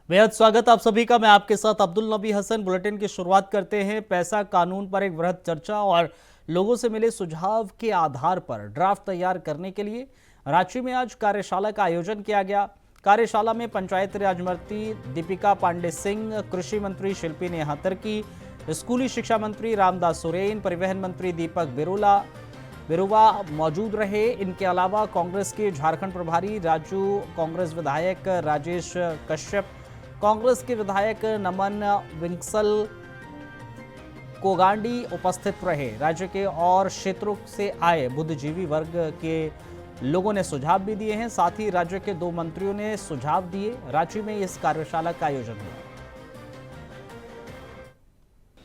बेहद स्वागत आप सभी का। मैं आपके साथ अब्दुल नबी हसन। बुलेटिन की शुरुआत करते हैं पैसा कानून पर एक वृहद चर्चा और लोगों से मिले सुझाव के आधार पर ड्राफ्ट तैयार करने के लिए रांची में आज कार्यशाला का आयोजन किया गया। कार्यशाला में पंचायती राज मंत्री दीपिका पांडे सिंह, कृषि मंत्री शिल्पी नेहा तिर्की, स्कूली शिक्षा मंत्री रामदास सोरेन, परिवहन मंत्री दीपक बिरुवा मौजूद रहे। इनके अलावा कांग्रेस के झारखंड प्रभारी राजू, कांग्रेस विधायक राजेश कश्यप, कांग्रेस के विधायक नमन विंसल कोगांडी उपस्थित रहे। राज्य के और क्षेत्रों से आए बुद्धिजीवी वर्ग के लोगों ने सुझाव भी दिए हैं। साथ ही राज्य के 2 मंत्रियों ने सुझाव दिए। रांची में इस कार्यशाला का आयोजन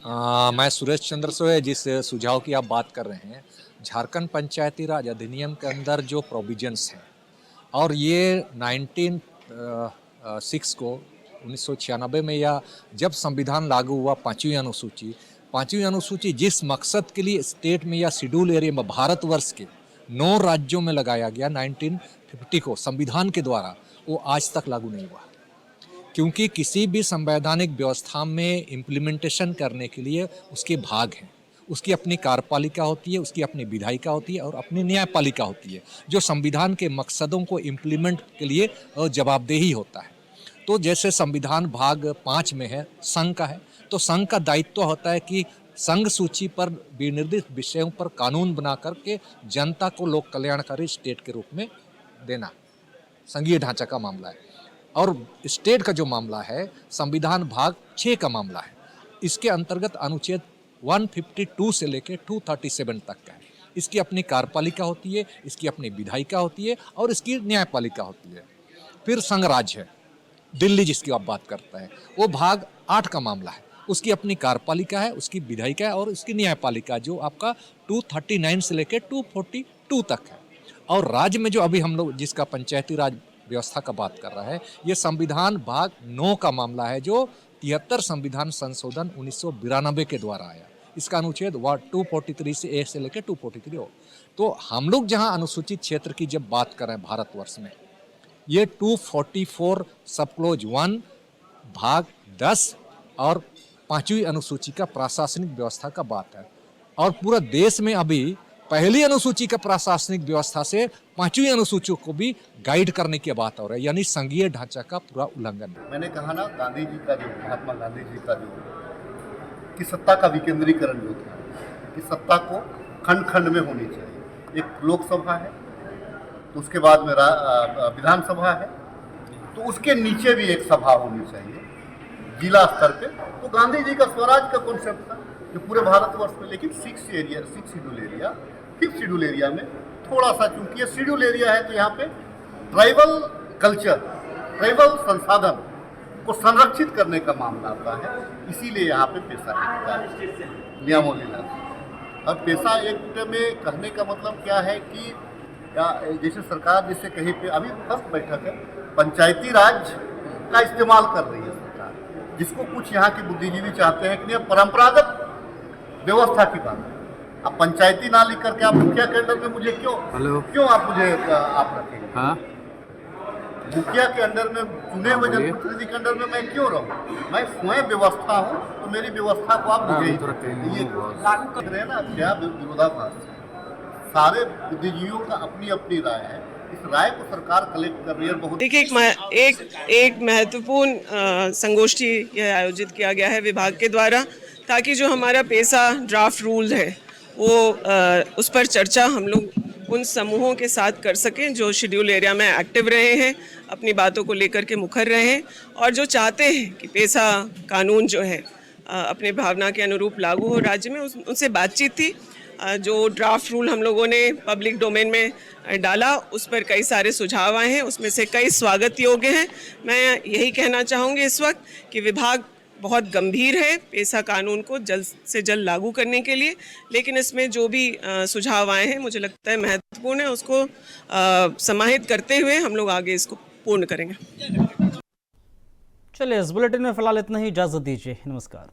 हुआ। मैं सुरेश चंद्र सोय, जिस सुझाव की आप बात कर रहे हैं, झारखंड पंचायती राज अधिनियम के अंदर जो प्रोविजंस हैं और ये 1906 को 1996 में या जब संविधान लागू हुआ, पांचवी अनुसूची जिस मकसद के लिए स्टेट में या शेड्यूल एरिया में भारतवर्ष के 9 राज्यों में लगाया गया 1950 को संविधान के द्वारा, वो आज तक लागू नहीं हुआ। क्योंकि किसी भी संवैधानिक व्यवस्था में इम्प्लीमेंटेशन करने के लिए उसके भाग हैं, उसकी अपनी कार्यपालिका होती है, उसकी अपनी विधायिका होती है और अपनी न्यायपालिका होती है, जो संविधान के मकसदों को इम्प्लीमेंट के लिए जवाबदेही होता है। तो जैसे संविधान भाग 5 में है, संघ का है, तो संघ का दायित्व होता है कि संघ सूची पर विनिर्दिष्ट विषयों पर कानून बना करके जनता को लोक कल्याणकारी स्टेट के रूप में देना संघीय ढांचा का मामला है। और स्टेट का जो मामला है, संविधान भाग 6 का मामला है। इसके अंतर्गत अनुच्छेद 152 से लेकर 237 तक का है। इसकी अपनी कार्यपालिका होती है, इसकी अपनी विधायिका होती है और इसकी न्यायपालिका होती है। फिर संघ राज्य है, दिल्ली जिसकी आप बात करता है, वो भाग 8 का मामला है। उसकी अपनी कार्यपालिका है, उसकी विधायिका है और उसकी न्यायपालिका, जो आपका 239 से लेकर 242 तक है। और राज्य में जो अभी हम लोग जिसका पंचायती राज व्यवस्था का बात कर रहा है, ये संविधान भाग 9 का मामला है, जो 73 संविधान संशोधन 1992 के द्वारा आया। इसका अनुच्छेद 243 से ए से लेकर 243 हो। तो हम लोग जहां अनुसूचित क्षेत्र की जब बात कर रहे हैं भारतवर्ष में, ये 244 सब क्लोज 1 भाग 10 और 5वीं अनुसूची का प्रशासनिक व्यवस्था का बात है। और पूरा देश में अभी पहली अनुसूची का प्रशासनिक व्यवस्था से 5वीं अनुसूची को भी गाइड करने की बात हो रही है, यानी संघीय ढांचा का पूरा उल्लंघन। मैंने कहा ना, गांधी जी का जो, महात्मा गांधी जी का जो कि सत्ता का विकेंद्रीकरण जो था, कि सत्ता को खंड खंड में होनी चाहिए। एक लोकसभा है, तो उसके बाद में विधानसभा है, तो उसके नीचे भी एक सभा होनी चाहिए जिला स्तर पे। तो गांधी जी का स्वराज का कॉन्सेप्ट था जो पूरे भारतवर्ष में, लेकिन 6 शेड्यूल एरिया में थोड़ा सा, चूंकि ये शेड्यूल एरिया है, तो यहाँ पे ट्राइबल कल्चर, ट्राइबल संसाधन को संरक्षित करने का मामला आता है। इसीलिए यहाँ पे पेशा नियमों लीला। और पेशा एक्ट में कहने का मतलब क्या है कि जैसे सरकार जिससे कहीं पे अभी फर्स्ट बैठक है, पंचायती राज का इस्तेमाल कर रही है सरकार, जिसको कुछ यहाँ के बुद्धिजीवी चाहते हैं कि परंपरागत व्यवस्था की बात है। अब पंचायती ना लिख करके आप मुखिया के अंडर में मुझे क्यों आप रखेंगे? हाँ? मुखिया के अंडर में, चुने हुए जनप्रतिनिधि के अंडर में मैं क्यों रहूं? मैं स्वयं व्यवस्था हूं, तो मेरी व्यवस्था को आप मुझे ये लागू कर रहे हैं ना। क्या विरोधाभास? सारे बुद्धिजीवियों का अपनी अपनी राय है, इस राय को सरकार कलेक्ट कर रही है। बहुत देखिए, एक महत्वपूर्ण संगोष्ठी यह आयोजित किया गया है विभाग के द्वारा, ताकि जो हमारा पेशा ड्राफ्ट रूल है वो उस पर चर्चा हम लोग उन समूहों के साथ कर सकें जो शेड्यूल एरिया में एक्टिव रहे हैं, अपनी बातों को लेकर के मुखर रहे हैं और जो चाहते हैं कि पेशा कानून जो है अपने भावना के अनुरूप लागू हो राज्य में। उनसे बातचीत थी। जो ड्राफ्ट रूल हम लोगों ने पब्लिक डोमेन में डाला, उस पर कई सारे सुझाव आए हैं, उसमें से कई स्वागत योग्य हैं। मैं यही कहना चाहूँगी इस वक्त कि विभाग बहुत गंभीर है पेशा कानून को जल्द से जल्द लागू करने के लिए, लेकिन इसमें जो भी सुझाव आए हैं मुझे लगता है महत्वपूर्ण है, उसको समाहित करते हुए हम लोग आगे इसको पूर्ण करेंगे। चलिए, इस बुलेटिन में फिलहाल इतना ही। इजाजत दीजिए। नमस्कार।